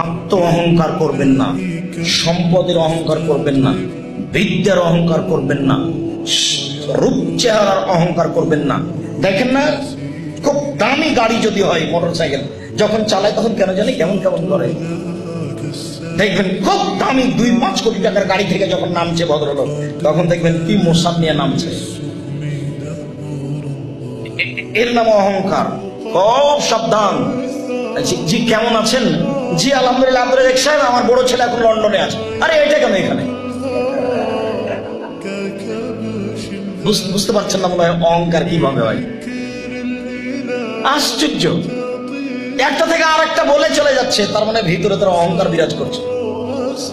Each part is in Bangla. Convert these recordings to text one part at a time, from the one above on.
আত্ম অহংকার করবেন না, সম্পদের অহংকার করবেন না, বিদ্যার অহংকার করবেন না, রূপ চেহারার অহংকার করবেন না। দেখেন না, খুব দামি গাড়ি যদি হয়, মোটরসাইকেল যখন চালায় তখন কেন জানি কেমন কেমন করে। দেখবেন খুব দামি 2-5 কোটি টাকার গাড়ি থেকে যখন নামছে ভদ্রলোক, তখন দেখবেন কি মোসাম নিয়ে নামছে। এর নাম অহংকার। খুব সাবধান। জি কেমন আছেন? জি আলহামদুলিল্লাহ। আপনার এক সাহেব, আমার বড় ছেলে এখন লন্ডনে আছে। আরে এটা কেন এখানে? বুঝতে পারছেন না মনে হয় অহংকার কিভাবে হয়। আশ্চর্য, একটা থেকে আর একটা বলে চলে যাচ্ছে, তার মানে ভিতরে তার অহংকার বিরাজ করছে।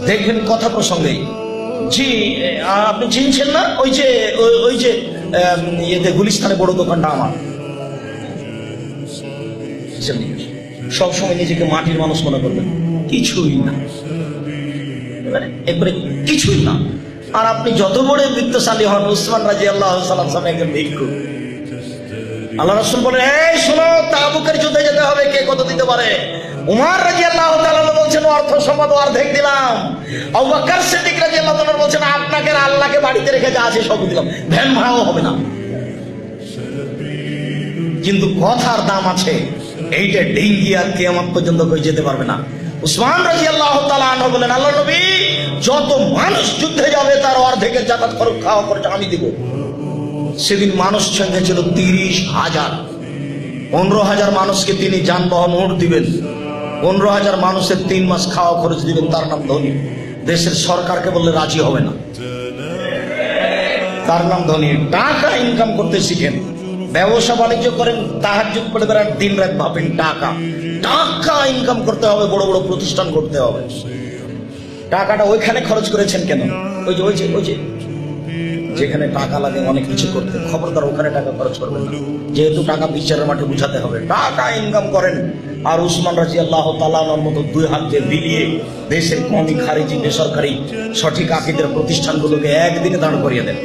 দেখবেন কথা প্রসঙ্গেই, জি আপনি চিনছেন না ওই যে ইয়েতে গুলিস্তানে বড় দোকানটা আমার। সবসময় নিজেকে মাটির মানুষ মনে করবেন, কিছুই না, এবারে কিছুই না। আর আপনি যত বড় বিত্তশালী হন, উসমান রাদিয়াল্লাহু তাআলা একজন ভিক্ষু। আল্লাহ রাসূল বলেন, এই শোনো, তাবুকের যুদ্ধে যেতে হবে, কে কত দিতে পারে? উমর রাদিয়াল্লাহু তাআলা বলছেন, অর্থ সম্পদ অর্ধেক দিলাম। আবু বকর সিদ্দিক রাদিয়াল্লাহু তাআলা বলছেন, আপনাকে আর আল্লাহকে বাড়িতে রেখে যা আছে সব দিলাম, ভ্যান ভাড়াও হবে না। কিন্তু কথার দাম আছে, এইটা ডিঙ্গি আর কিয়ামত পর্যন্ত কই যেতে পারবে না। উসমান রাদিয়াল্লাহু তাআলা আনহু বলেন, আল্লাহর নবী, যত মানুষ যুদ্ধে যাবে তার অর্ধেকের যাতায়াত খরচ, খাওয়া খরচ আমি দিব। সেদিন মানুষ সংখ্যা ছিল 30,000। 15,000 মানুষকে তিনি যানবাহন উট দিবেন, 15,000 মানুষের 3 মাস খাওয়া খরচ দিবেন। তার নাম ধনী। দেশের সরকারকে বললে রাজি হবে না, তার নাম ধনী। টাকা ইনকাম করতে শিখেন, ব্যবসা বাণিজ্য করেন, তাহাজ্জুদ পড়ে বেড়ান, দিন রাত ভাবেন টাকা টাকা ইনকাম করতে হবে, বড় বড় প্রতিষ্ঠান করতে হবে। টাকাটা ওইখানে খরচ করেছেন কেন? ওই যে যেখানে টাকা লাগে অনেক কিছু করতে, খবরদার ওখানে টাকা খরচ করবেন না, যেহেতু টাকা বিচারের মাঠে বুঝাতে হবে। টাকা ইনকাম করেন। আর উসমান রাদিয়াল্লাহু তাআলার মতো 2 হাত দিয়ে বিলিয়ে দেশের কওমি, খারিজি, বেসরকারি সঠিক আকীদার প্রতিষ্ঠানগুলোকে একদিনে দাঁড় করিয়ে দেন।